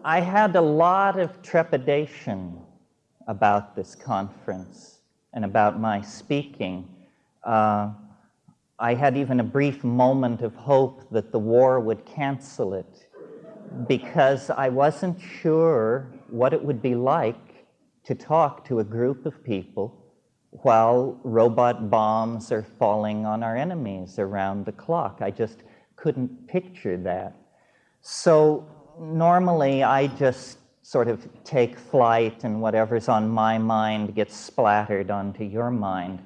I had a lot of trepidation about this conference and about my speaking. I had even a brief moment of hope that the war would cancel it, because I wasn't sure what it would be like to talk to a group of people while robot bombs are falling on our enemies around the clock. I just couldn't picture that. So normally I just sort of take flight and whatever's on my mind gets splattered onto your mind.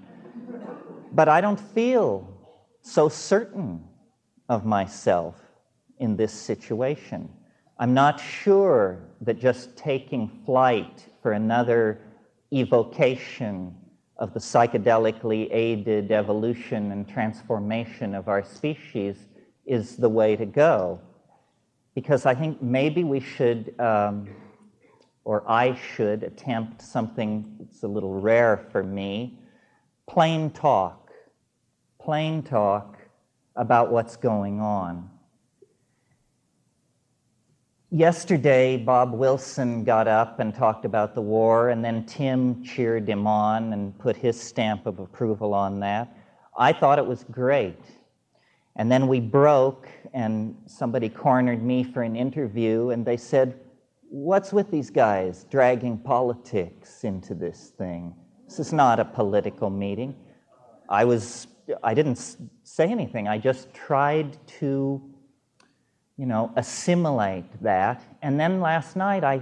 But I don't feel so certain of myself in this situation. I'm not sure that just taking flight for another evocation of the psychedelically aided evolution and transformation of our species is the way to go. Because I think maybe we should, or I should, attempt something that's a little rare for me, plain talk about what's going on. Yesterday, Bob Wilson got up and talked about the war, and then Tim cheered him on and put his stamp of approval on that. I thought it was great. And then we broke, and somebody cornered me for an interview, and they said, "What's with these guys dragging politics into this thing? This is not a political meeting." I didn't say anything. I just tried to, assimilate that. And then last night I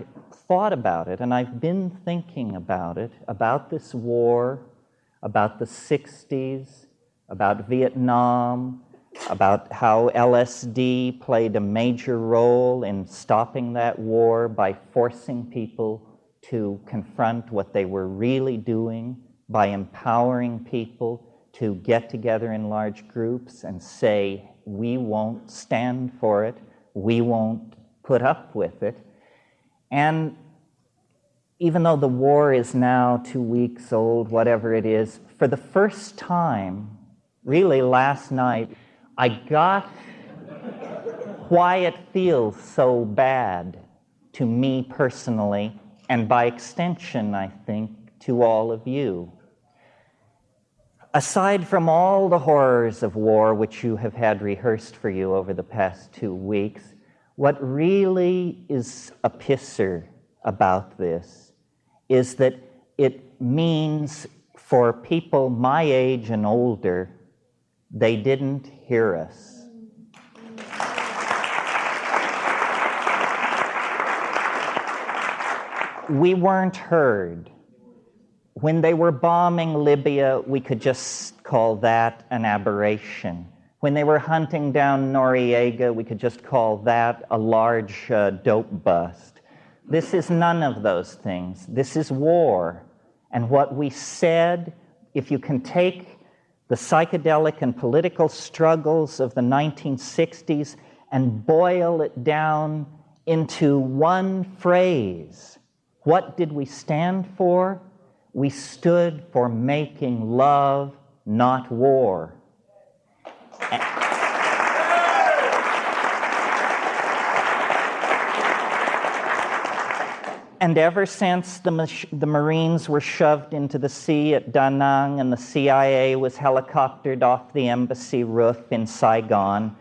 thought about it, and I've been thinking about it, about this war, about the 60s, about Vietnam, about how LSD played a major role in stopping that war by forcing people to confront what they were really doing, by empowering people to get together in large groups and say, we won't stand for it, we won't put up with it. And even though the war is now 2 weeks old, whatever it is, for the first time, really last night, I got why it feels so bad to me personally, and by extension, I think, to all of you. Aside from all the horrors of war, which you have had rehearsed for you over the past 2 weeks, what really is a pisser about this is that it means for people my age and older, they didn't hear us. We weren't heard. When they were bombing Libya, we could just call that an aberration. When they were hunting down Noriega, we could just call that a large dope bust. This is none of those things. This is war. And what we said, if you can take the psychedelic and political struggles of the 1960s and boil it down into one phrase, what did we stand for? We stood for making love, not war. And ever since the Marines were shoved into the sea at Da Nang and the CIA was helicoptered off the embassy roof in Saigon,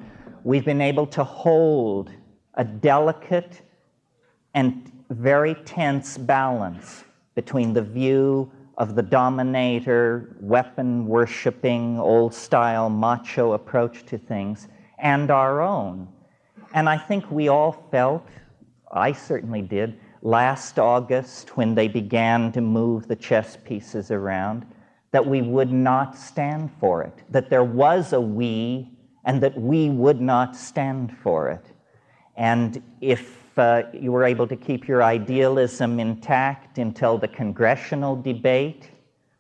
we've been able to hold a delicate and very tense balance between the view of the dominator, weapon-worshipping, old-style macho approach to things, and our own. And I think we all felt, I certainly did, last August when they began to move the chess pieces around, that we would not stand for it, that there was a we, and that we would not stand for it. And if you were able to keep your idealism intact until the congressional debate,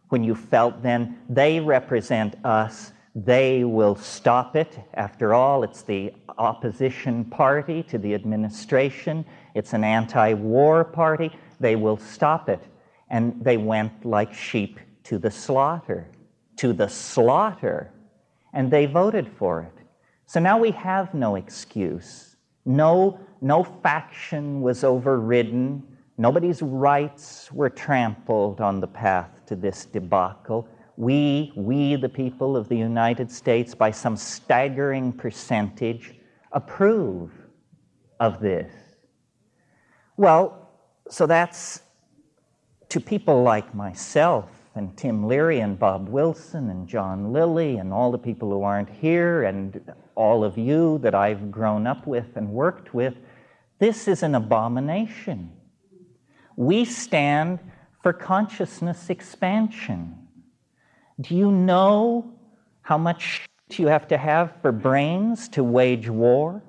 when you felt then they represent us, they will stop it. After all, it's the opposition party to the administration. It's an anti-war party. They will stop it. And they went like sheep to the slaughter. To the slaughter. And they voted for it. So now we have no excuse. No no faction was overridden, nobody's rights were trampled on the path to this debacle. We, the people of the United States, by some staggering percentage, approve of this. Well, so that's to people like myself and Tim Leary and Bob Wilson and John Lilly and all the people who aren't here and all of you that I've grown up with and worked with, this is an abomination. We stand for consciousness expansion. Do you know how much shit you have to have for brains to wage war?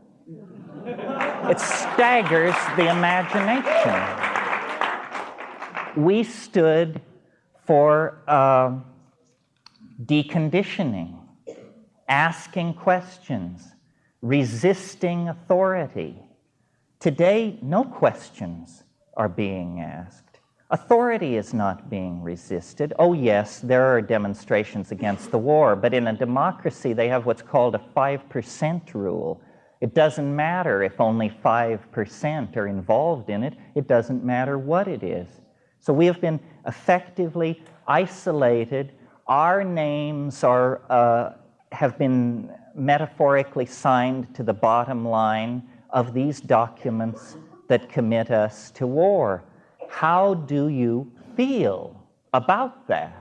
It staggers the imagination. We stood for deconditioning, asking questions, resisting authority. Today, no questions are being asked. Authority is not being resisted. Oh yes, there are demonstrations against the war, but in a democracy they have what's called a 5% rule. It doesn't matter if only 5% are involved in it. It doesn't matter what it is. So we have been effectively isolated. Our names have been metaphorically signed to the bottom line of these documents that commit us to war. How do you feel about that?